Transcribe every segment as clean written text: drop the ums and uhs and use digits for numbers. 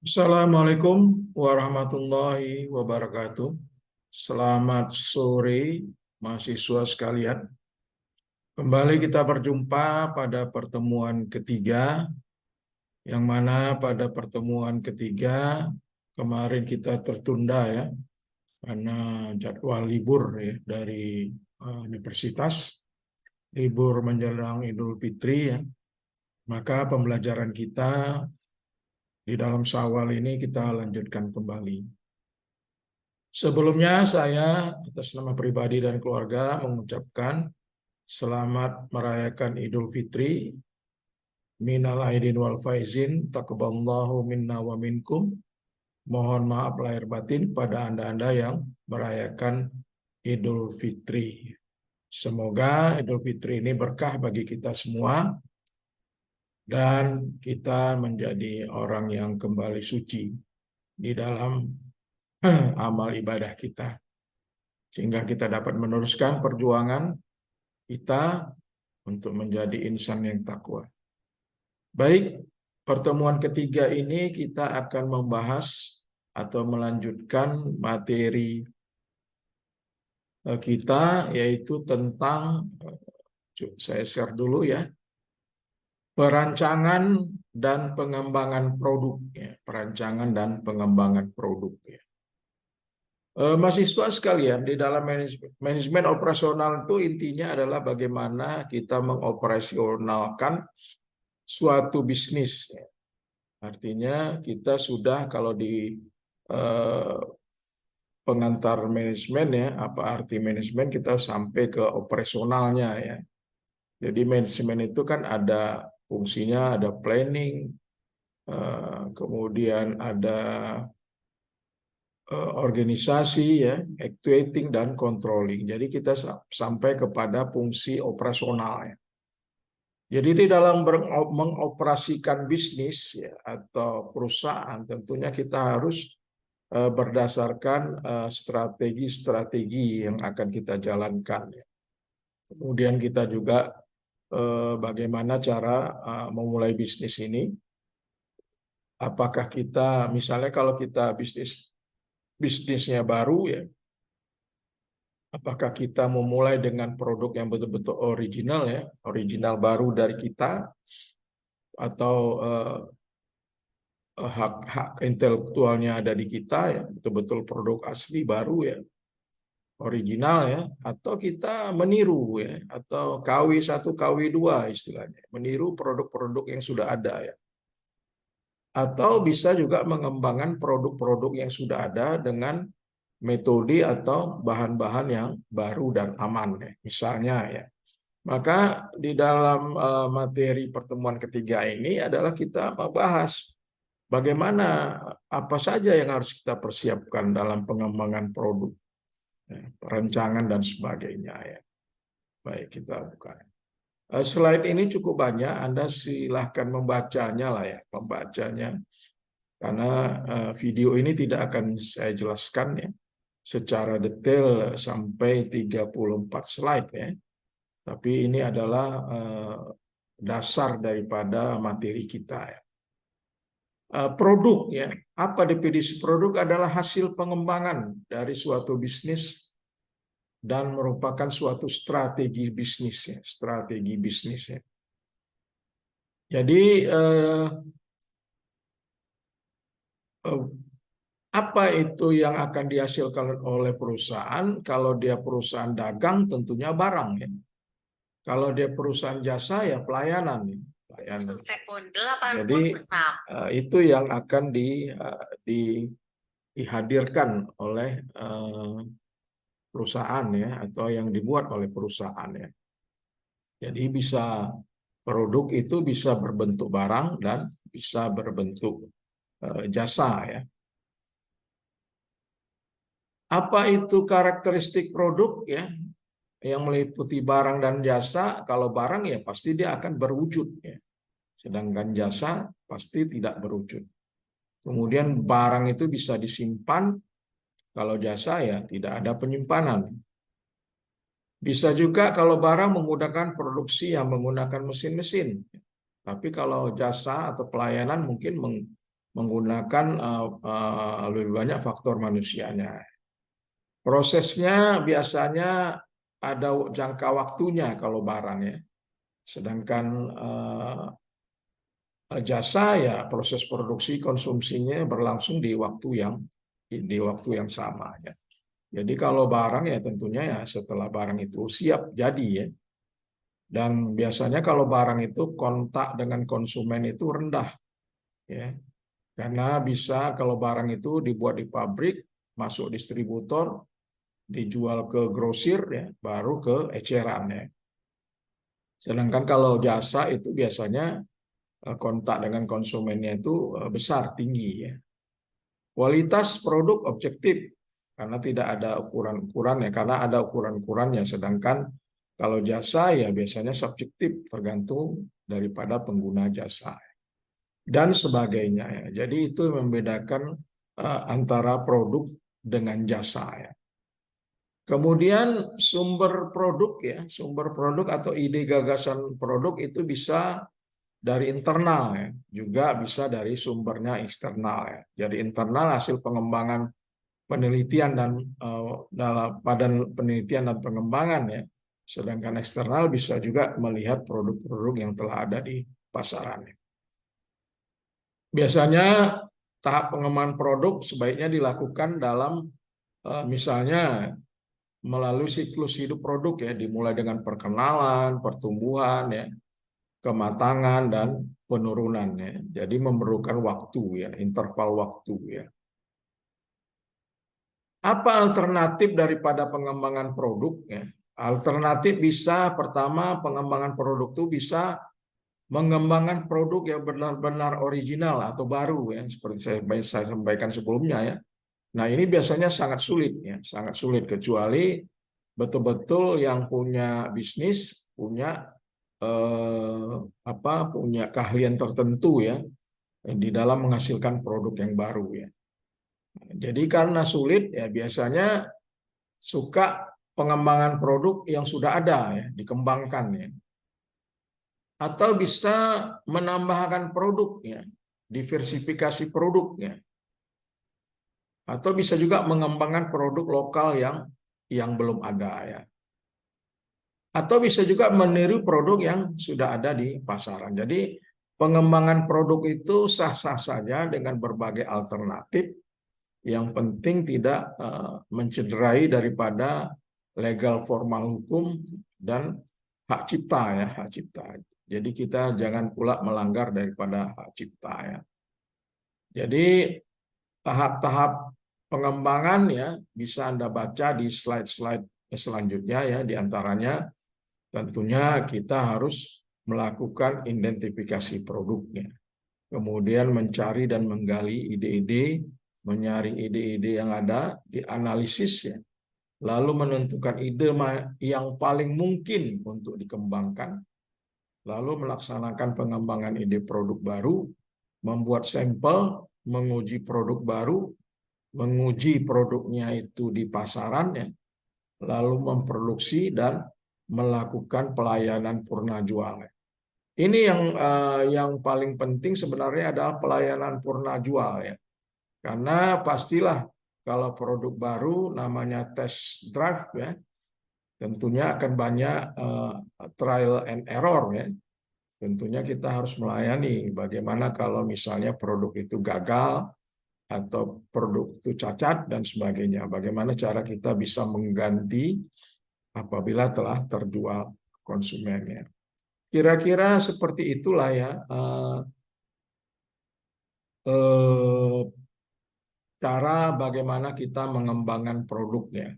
Assalamualaikum warahmatullahi wabarakatuh. Selamat sore mahasiswa sekalian. Kembali kita berjumpa pada pertemuan ketiga, yang mana pada pertemuan ketiga kemarin kita tertunda ya, karena jadwal libur ya dari universitas, libur menjelang Idul Fitri ya. Maka pembelajaran kita di dalam Syawal ini kita lanjutkan kembali. Sebelumnya saya atas nama pribadi dan keluarga mengucapkan selamat merayakan Idul Fitri. Minal aidin wal faizin, taqabbalallahu minna wa minkum. Mohon maaf lahir batin pada Anda-Anda yang merayakan Idul Fitri. Semoga Idul Fitri ini berkah bagi kita semua dan kita menjadi orang yang kembali suci di dalam amal ibadah kita, sehingga kita dapat meneruskan perjuangan kita untuk menjadi insan yang takwa. Baik, pertemuan ketiga ini kita akan membahas atau melanjutkan materi kita, yaitu tentang, saya share dulu ya, perancangan dan pengembangan produk. Perancangan dan pengembangan produk. Mahasiswa sekalian, di dalam manajemen operasional itu intinya adalah bagaimana kita mengoperasionalkan suatu bisnis. Artinya kita sudah, kalau di pengantar manajemen ya, apa arti manajemen, kita sampai ke operasionalnya ya. Jadi manajemen itu kan ada fungsinya, ada planning, kemudian ada organisasi ya, actuating dan controlling. Jadi kita sampai kepada fungsi operasional ya. Jadi di dalam mengoperasikan bisnis ya, atau perusahaan, tentunya kita harus berdasarkan strategi-strategi yang akan kita jalankan ya. Kemudian kita juga bagaimana cara memulai bisnis ini. Apakah kita, misalnya kalau kita bisnisnya baru ya, apakah kita memulai dengan produk yang betul-betul original ya, original baru dari kita, atau hak intelektualnya ada di kita ya, betul-betul produk asli baru ya, original ya, atau kita meniru ya, atau KW1 KW2 istilahnya, meniru produk-produk yang sudah ada ya. Atau bisa juga mengembangkan produk-produk yang sudah ada dengan metode atau bahan-bahan yang baru dan aman ya, misalnya ya. Maka di dalam materi pertemuan ketiga ini adalah kita membahas bagaimana, apa saja yang harus kita persiapkan dalam pengembangan produk, ya, perencanaan dan sebagainya ya. Baik, kita buka. Slide ini cukup banyak, Anda silahkan membacanya lah ya, membacanya. Karena video ini tidak akan saya jelaskan ya secara detail sampai 34 slide ya. Tapi ini adalah dasar daripada materi kita ya. Produk ya, apa definisi produk? Adalah hasil pengembangan dari suatu bisnis dan merupakan suatu strategi bisnis ya, strategi bisnis ya. Jadi apa itu yang akan dihasilkan oleh perusahaan? Kalau dia perusahaan dagang, tentunya barang ya. Kalau dia perusahaan jasa ya pelayanan ya. Pelayanan. Jadi itu yang akan dihadirkan oleh perusahaan ya, atau yang dibuat oleh perusahaan ya. Jadi bisa, produk itu bisa berbentuk barang dan bisa berbentuk jasa ya. Apa itu karakteristik produk ya? Yang meliputi barang dan jasa. Kalau barang ya pasti dia akan berwujud ya. Sedangkan jasa pasti tidak berwujud. Kemudian barang itu bisa disimpan, kalau jasa ya tidak ada penyimpanan. Bisa juga kalau barang menggunakan produksi yang menggunakan mesin-mesin. Tapi kalau jasa atau pelayanan mungkin menggunakan lebih banyak faktor manusianya. Prosesnya biasanya ada jangka waktunya kalau barang ya. Sedangkan jasa ya proses produksi konsumsinya berlangsung di waktu yang sama ya. Jadi kalau barang ya tentunya ya setelah barang itu siap jadi ya. Dan biasanya kalau barang itu kontak dengan konsumen itu rendah ya. Karena bisa kalau barang itu dibuat di pabrik, masuk distributor, dijual ke grosir ya, baru ke eceran ya. Sedangkan kalau jasa itu biasanya kontak dengan konsumennya itu besar, tinggi ya. Kualitas produk objektif karena tidak ada ukuran-ukurannya, karena ada ukuran-ukurannya. Sedangkan kalau jasa ya biasanya subjektif, tergantung daripada pengguna jasa dan sebagainya ya. Jadi itu membedakan antara produk dengan jasa ya. Kemudian sumber produk ya, sumber produk atau ide gagasan produk itu bisa dari internal ya, juga bisa dari sumbernya eksternal ya. Jadi internal hasil pengembangan penelitian dan dalam badan penelitian dan pengembangan ya. Sedangkan eksternal bisa juga melihat produk-produk yang telah ada di pasaran. Biasanya tahap pengembangan produk sebaiknya dilakukan dalam misalnya melalui siklus hidup produk ya, dimulai dengan perkenalan, pertumbuhan ya, kematangan dan penurunan ya. Jadi memerlukan waktu ya, interval waktu ya. Apa alternatif daripada pengembangan produk ya? Alternatif bisa pertama pengembangan produk itu bisa mengembangkan produk yang benar-benar original atau baru ya, seperti saya sampaikan sebelumnya ya. Nah, ini biasanya sangat sulit ya, sangat sulit kecuali betul-betul yang punya bisnis, punya punya keahlian tertentu ya di dalam menghasilkan produk yang baru ya. Jadi karena sulit ya biasanya suka pengembangan produk yang sudah ada ya, dikembangkan ya. Atau bisa menambahkan produknya, diversifikasi produknya. Atau bisa juga mengembangkan produk lokal yang belum ada ya. Atau bisa juga meniru produk yang sudah ada di pasaran. Jadi pengembangan produk itu sah-sah saja dengan berbagai alternatif. Yang penting tidak mencederai daripada legal formal hukum dan hak cipta ya, hak cipta. Jadi kita jangan pula melanggar daripada hak cipta ya. Jadi tahap-tahap pengembangan ya bisa Anda baca di slide-slide selanjutnya ya, di antaranya tentunya kita harus melakukan identifikasi produknya. Kemudian mencari dan menggali ide-ide, menyaring ide-ide yang ada, dianalisis ya. Lalu menentukan ide yang paling mungkin untuk dikembangkan. Lalu melaksanakan pengembangan ide produk baru, membuat sampel, menguji produk baru, menguji produknya itu di pasaran ya, lalu memproduksi dan melakukan pelayanan purna jual. Ini yang paling penting sebenarnya adalah pelayanan purna jual ya. Karena pastilah kalau produk baru namanya test drive ya, tentunya akan banyak trial and error ya. Tentunya kita harus melayani bagaimana kalau misalnya produk itu gagal atau produk itu cacat dan sebagainya. Bagaimana cara kita bisa mengganti apabila telah terjual konsumennya. Kira-kira seperti itulah ya cara bagaimana kita mengembangkan produknya,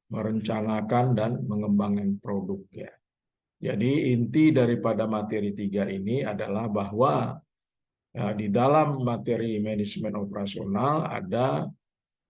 merencanakan dan mengembangkan produknya. Jadi inti daripada materi 3 ini adalah bahwa di dalam materi manajemen operasional ada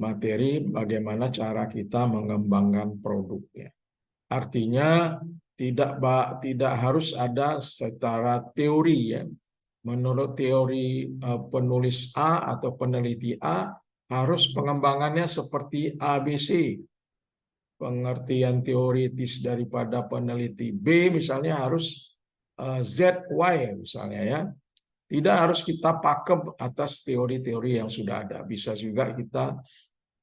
materi bagaimana cara kita mengembangkan produknya. Artinya tidak harus ada secara teori ya. Menurut teori penulis A atau peneliti A harus pengembangannya seperti ABC. Pengertian teoritis daripada peneliti B misalnya harus ZY misalnya ya. Tidak harus kita pakem atas teori-teori yang sudah ada. Bisa juga kita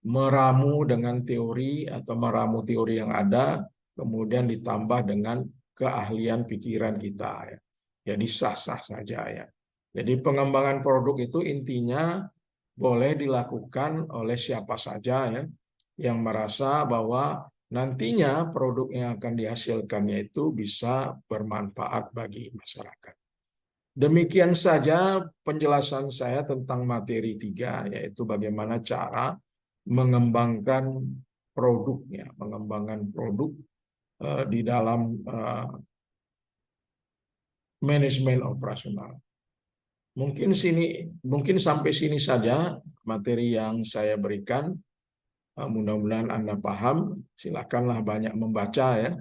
meramu dengan teori atau meramu teori yang ada, kemudian ditambah dengan keahlian pikiran kita. Ya. Jadi sah-sah saja ya. Jadi pengembangan produk itu intinya boleh dilakukan oleh siapa saja ya, yang merasa bahwa nantinya produk yang akan dihasilkannya itu bisa bermanfaat bagi masyarakat. Demikian saja penjelasan saya tentang materi 3, yaitu bagaimana cara mengembangkan produknya, mengembangkan produk di dalam manajemen operasional. Mungkin sampai sini saja materi yang saya berikan. Mudah-mudahan Anda paham. Silakanlah banyak membaca ya.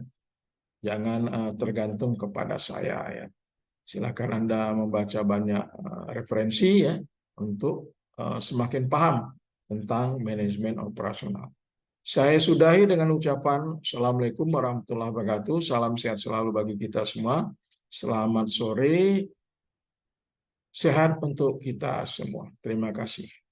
Jangan tergantung kepada saya ya. Silakan Anda membaca banyak referensi ya untuk semakin paham tentang manajemen operasional. Saya sudahi dengan ucapan Assalamualaikum warahmatullahi wabarakatuh. Salam sehat selalu bagi kita semua. Selamat sore. Sehat untuk kita semua. Terima kasih.